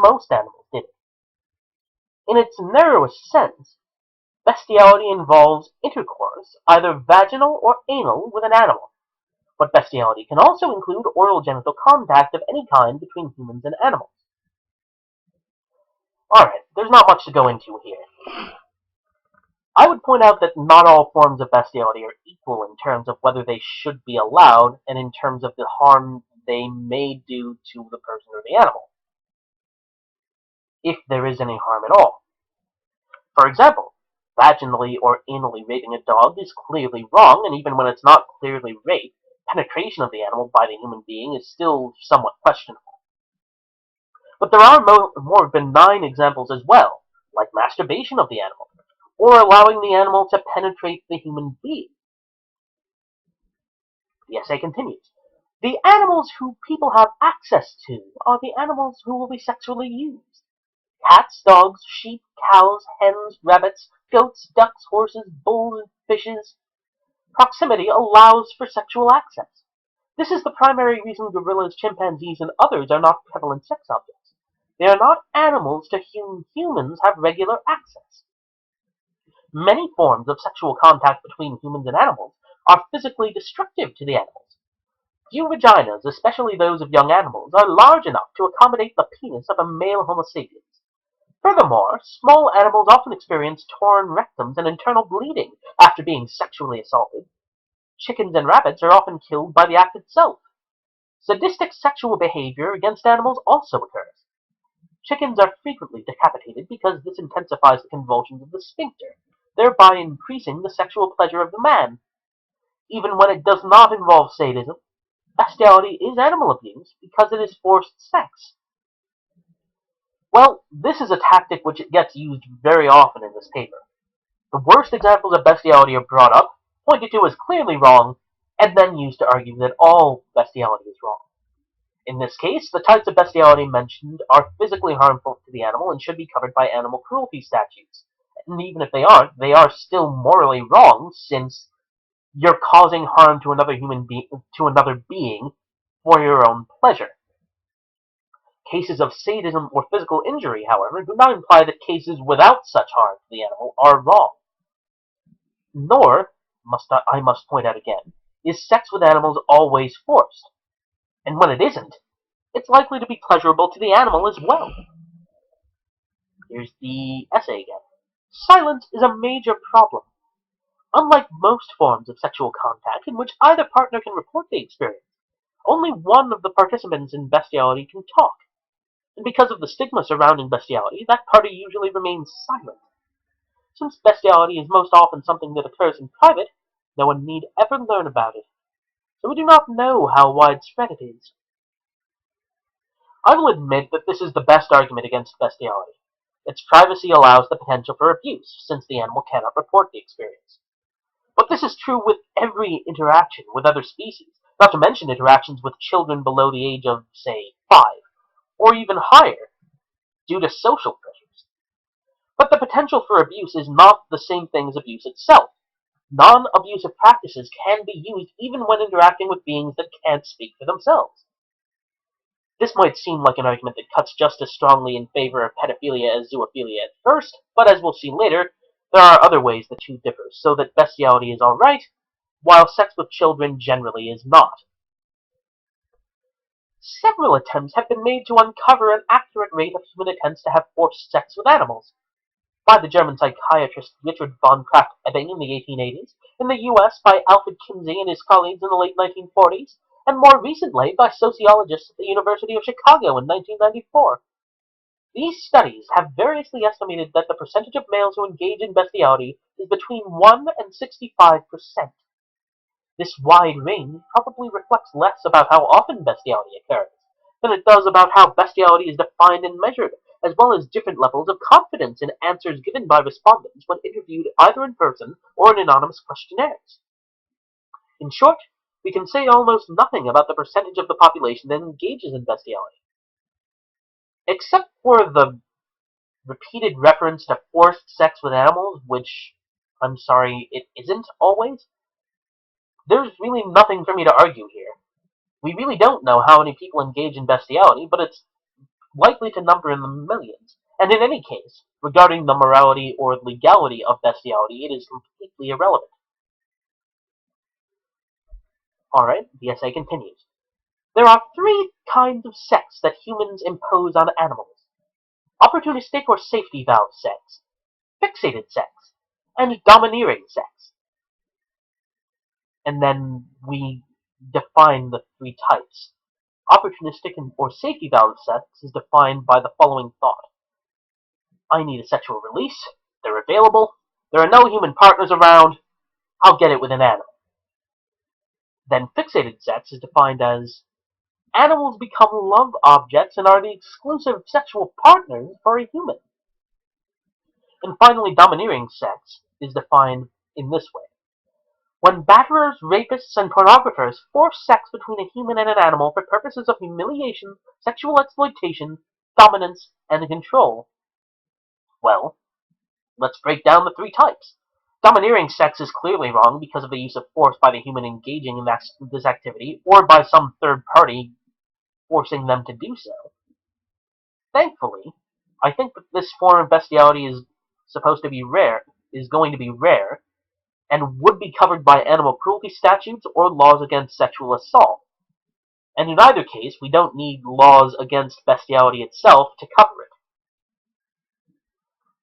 most animals did it. In its narrowest sense, bestiality involves intercourse, either vaginal or anal, with an animal. But bestiality can also include oral genital contact of any kind between humans and animals. Alright, there's not much to go into here. I would point out that not all forms of bestiality are equal in terms of whether they should be allowed and in terms of the harm they may do to the person or the animal, if there is any harm at all. For example, vaginally or anally raping a dog is clearly wrong, and even when it's not clearly rape, penetration of the animal by the human being is still somewhat questionable. But there are more benign examples as well, like masturbation of the animal, or allowing the animal to penetrate the human being. The essay continues. The animals who people have access to are the animals who will be sexually used. Cats, dogs, sheep, cows, hens, rabbits, goats, ducks, horses, bulls, and fishes. Proximity allows for sexual access. This is the primary reason gorillas, chimpanzees, and others are not prevalent sex objects. They are not animals to whom humans have regular access. Many forms of sexual contact between humans and animals are physically destructive to the animals. Few vaginas, especially those of young animals, are large enough to accommodate the penis of a male Homo sapiens. Furthermore, small animals often experience torn rectums and internal bleeding after being sexually assaulted. Chickens and rabbits are often killed by the act itself. Sadistic sexual behavior against animals also occurs. Chickens are frequently decapitated because this intensifies the convulsions of the sphincter, thereby increasing the sexual pleasure of the man. Even when it does not involve sadism, bestiality is animal abuse because it is forced sex. Well, this is a tactic which gets used very often in this paper. The worst examples of bestiality are brought up, pointed to as clearly wrong, and then used to argue that all bestiality is wrong. In this case, the types of bestiality mentioned are physically harmful to the animal and should be covered by animal cruelty statutes. And even if they aren't, they are still morally wrong, since you're causing harm to another being for your own pleasure. Cases of sadism or physical injury, however, do not imply that cases without such harm to the animal are wrong. Nor, I must point out again, is sex with animals always forced. And when it isn't, it's likely to be pleasurable to the animal as well. Here's the essay again. Silence is a major problem. Unlike most forms of sexual contact in which either partner can report the experience, only one of the participants in bestiality can talk. And because of the stigma surrounding bestiality, that party usually remains silent. Since bestiality is most often something that occurs in private, no one need ever learn about it. So we do not know how widespread it is. I will admit that this is the best argument against bestiality. Its privacy allows the potential for abuse, since the animal cannot report the experience. But this is true with every interaction with other species, not to mention interactions with children below the age of, say, 5, or even higher, due to social pressures. But the potential for abuse is not the same thing as abuse itself. Non-abusive practices can be used even when interacting with beings that can't speak for themselves. This might seem like an argument that cuts just as strongly in favor of pedophilia as zoophilia at first, but as we'll see later, there are other ways the two differ, so that bestiality is alright, while sex with children generally is not. Several attempts have been made to uncover an accurate rate of human attempts to have forced sex with animals. By the German psychiatrist Richard von Krafft-Ebing in the 1880s, in the US by Alfred Kinsey and his colleagues in the late 1940s, and more recently by sociologists at the University of Chicago in 1994. These studies have variously estimated that the percentage of males who engage in bestiality is between 1 and 65%. This wide range probably reflects less about how often bestiality occurs than it does about how bestiality is defined and measured, as well as different levels of confidence in answers given by respondents when interviewed either in person or in anonymous questionnaires. In short, we can say almost nothing about the percentage of the population that engages in bestiality. Except for the repeated reference to forced sex with animals, which, I'm sorry, it isn't always, there's really nothing for me to argue here. We really don't know how many people engage in bestiality, but it's likely to number in the millions. And in any case, regarding the morality or legality of bestiality, it is completely irrelevant. Alright, the essay continues. There are three kinds of sex that humans impose on animals: opportunistic or safety valve sex, fixated sex, and domineering sex. And then we define the three types. Opportunistic or safety valve sex is defined by the following thought: I need a sexual release, they're available, there are no human partners around, I'll get it with an animal. Then fixated sex is defined as animals become love objects and are the exclusive sexual partners for a human. And finally, domineering sex is defined in this way: when batterers, rapists, and pornographers force sex between a human and an animal for purposes of humiliation, sexual exploitation, dominance, and control. Well, let's break down the three types. Domineering sex is clearly wrong because of the use of force by the human engaging in this activity, or by some third party forcing them to do so. Thankfully, I think that this form of bestiality is going to be rare, and would be covered by animal cruelty statutes or laws against sexual assault. And in either case, we don't need laws against bestiality itself to cover it.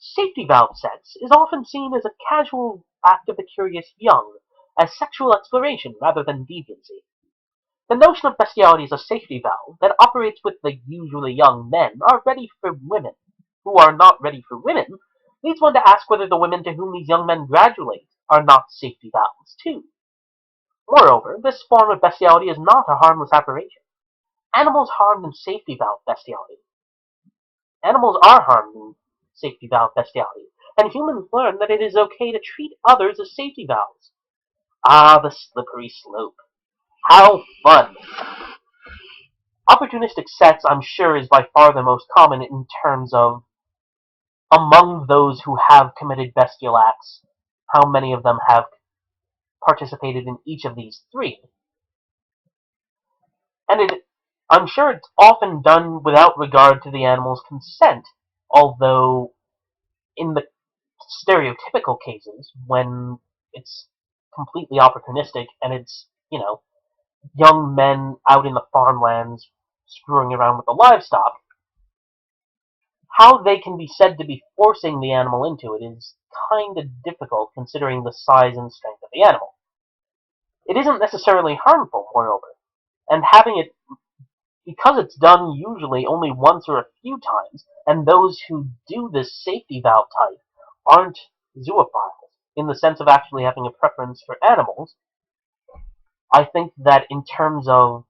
Safety valve sex is often seen as a casual act of the curious young, as sexual exploration rather than deviancy. The notion of bestiality as a safety valve that operates with the usually young men are ready for women, who are not ready for women, leads one to ask whether the women to whom these young men graduate are not safety valves too. Moreover, this form of bestiality is not a harmless aberration. Animals harmed in safety valve bestiality. Animals are harmed in safety valve bestiality, and humans learn that it is okay to treat others as safety valves. Ah, the slippery slope. How fun! Opportunistic sex, I'm sure, is by far the most common in terms of among those who have committed bestial acts, how many of them have participated in each of these three. And I'm sure it's often done without regard to the animal's consent, although in the stereotypical cases, when it's completely opportunistic and it's, young men out in the farmlands screwing around with the livestock, how they can be said to be forcing the animal into it is kind of difficult considering the size and strength of the animal. It isn't necessarily harmful, moreover, and having it, because it's done usually only once or a few times, and those who do this safety valve type aren't zoophiles, in the sense of actually having a preference for animals, I think that in terms of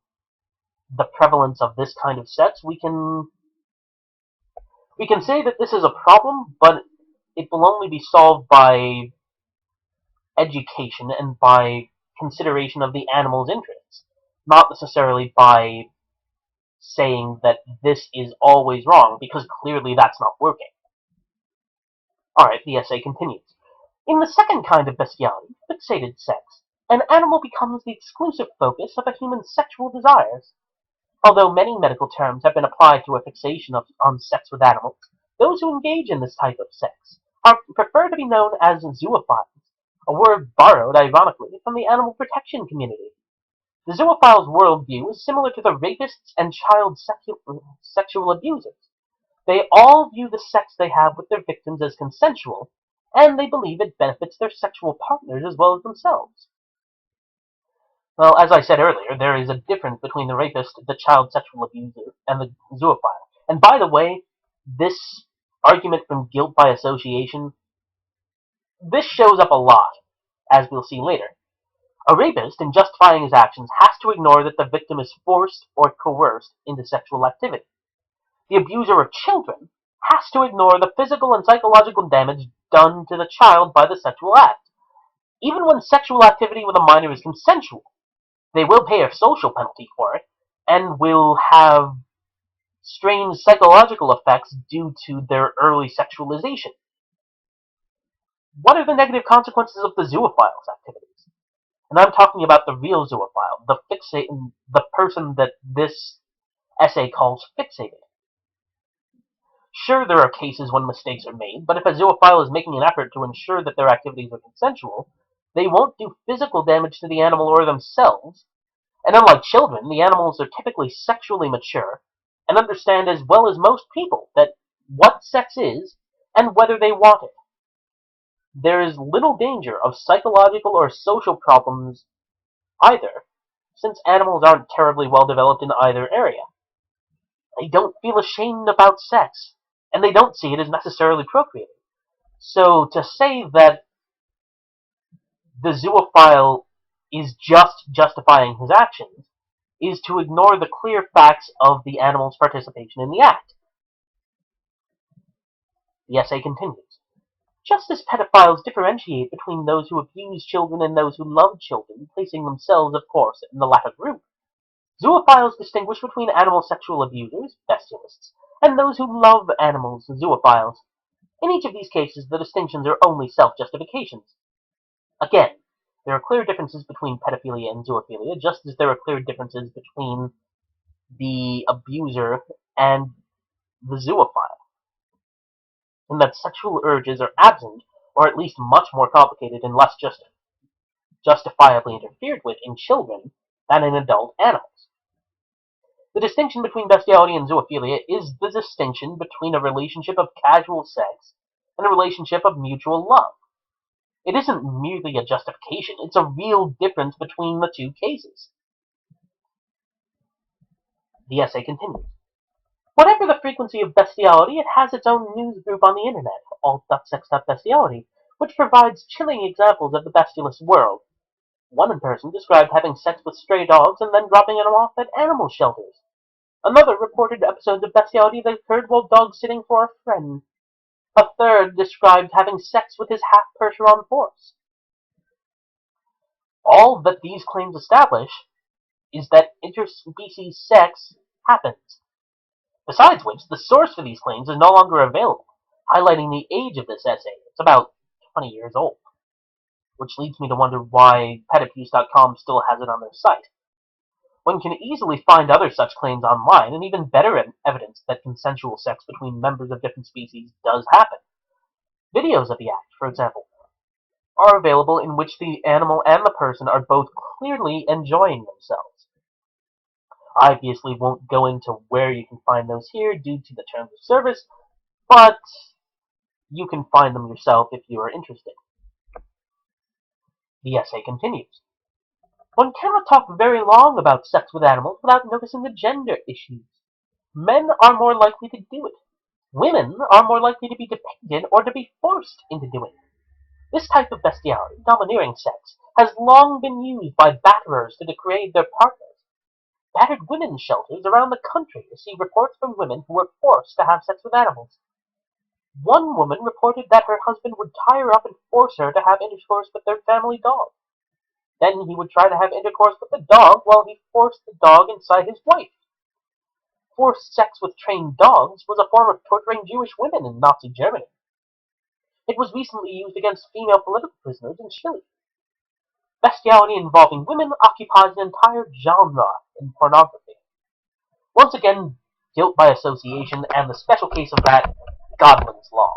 the prevalence of this kind of sex, we can say that this is a problem, but it will only be solved by education and by consideration of the animal's interests, not necessarily by saying that this is always wrong, because clearly that's not working. Alright, the essay continues. In the second kind of bestiality, fixated sex, an animal becomes the exclusive focus of a human's sexual desires. Although many medical terms have been applied to a fixation on sex with animals, those who engage in this type of sex prefer to be known as zoophiles, a word borrowed, ironically, from the animal protection community. The zoophiles' worldview is similar to the rapists and child sexual abusers. They all view the sex they have with their victims as consensual, and they believe it benefits their sexual partners as well as themselves. Well, as I said earlier, there is a difference between the rapist, the child sexual abuser, and the zoophile. And by the way, this argument from guilt by association, this shows up a lot, as we'll see later. A rapist, in justifying his actions, has to ignore that the victim is forced or coerced into sexual activity. The abuser of children has to ignore the physical and psychological damage done to the child by the sexual act. Even when sexual activity with a minor is consensual, they will pay a social penalty for it, and will have strange psychological effects due to their early sexualization. What are the negative consequences of the zoophile's activities? And I'm talking about the real zoophile, the person that this essay calls fixated. Sure, there are cases when mistakes are made, but if a zoophile is making an effort to ensure that their activities are consensual, they won't do physical damage to the animal or themselves. And unlike children, the animals are typically sexually mature and understand as well as most people that what sex is and whether they want it. There is little danger of psychological or social problems either, since animals aren't terribly well developed in either area. They don't feel ashamed about sex, and they don't see it as necessarily procreating. So to say that the zoophile is just justifying his actions is to ignore the clear facts of the animal's participation in the act. The essay continues. Just as pedophiles differentiate between those who abuse children and those who love children, placing themselves, of course, in the latter group, zoophiles distinguish between animal sexual abusers, bestialists, and those who love animals, zoophiles. In each of these cases, the distinctions are only self-justifications. Again, there are clear differences between pedophilia and zoophilia, just as there are clear differences between the abuser and the zoophile, and that sexual urges are absent, or at least much more complicated and less justifiably interfered with in children than in adult animals. The distinction between bestiality and zoophilia is the distinction between a relationship of casual sex and a relationship of mutual love. It isn't merely a justification, it's a real difference between the two cases. The essay continues. Whatever the frequency of bestiality, it has its own news group on the internet, alt.sex.bestiality, which provides chilling examples of the bestialist world. One person described having sex with stray dogs and then dropping them off at animal shelters. Another reported episodes of bestiality that occurred while dog sitting for a friend. A third described having sex with his half-Percheron horse. All that these claims establish is that interspecies sex happens. Besides which, the source for these claims is no longer available, highlighting the age of this essay. It's about 20 years old, which leads me to wonder why petabuse.com still has it on their site. One can easily find other such claims online, and even better evidence that consensual sex between members of different species does happen. Videos of the act, for example, are available in which the animal and the person are both clearly enjoying themselves. I obviously won't go into where you can find those here due to the terms of service, but you can find them yourself if you are interested. The essay continues. One cannot talk very long about sex with animals without noticing the gender issues. Men are more likely to do it. Women are more likely to be depicted or to be forced into doing it. This type of bestiality, domineering sex, has long been used by batterers to degrade their partners. Battered women's shelters around the country receive reports from women who were forced to have sex with animals. One woman reported that her husband would tie her up and force her to have intercourse with their family dog. Then he would try to have intercourse with the dog while he forced the dog inside his wife. Forced sex with trained dogs was a form of torturing Jewish women in Nazi Germany. It was recently used against female political prisoners in Chile. Bestiality involving women occupies an entire genre in pornography. Once again, guilt by association and the special case of that, Godwin's Law.